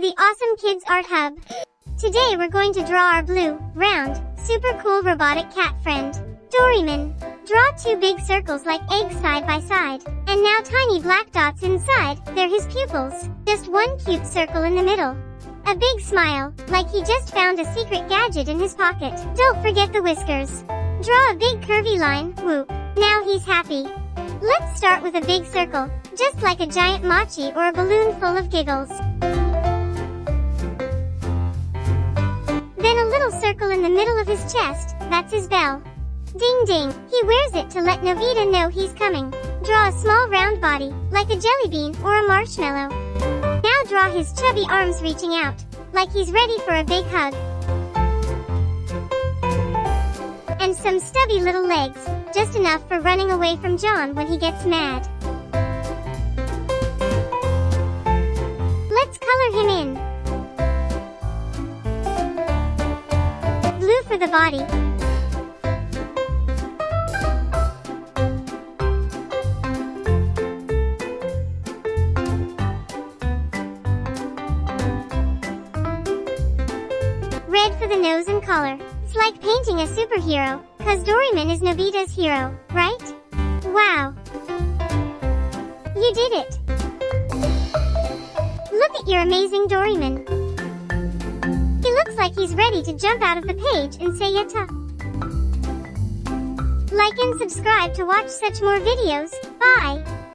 the Awesome Kids Art Hub. Today we're going to draw our blue, round, super cool robotic cat friend, Doraemon. Draw 2 big circles like eggs side by side, and now tiny black dots inside, they're his pupils. Just one cute circle in the middle. A big smile, like he just found a secret gadget in his pocket. Don't forget the whiskers. Draw a big curvy line, whoop. Now he's happy. Let's start with a big circle, just like a giant mochi or a balloon full of giggles. Then a little circle in the middle of his chest, that's his bell. Ding ding, he wears it to let Novita know he's coming. Draw a small round body, like a jelly bean or a marshmallow. Now draw his chubby arms reaching out, like he's ready for a big hug. And some stubby little legs, just enough for running away from John when he gets mad. Let's color him in. Blue for the body. Red for the nose and collar. It's like painting a superhero, cause Doraemon is Nobita's hero, right? Wow! You did it! Look at your amazing Doraemon. He looks like he's ready to jump out of the page and say yatta. Like and subscribe to watch such more videos. Bye!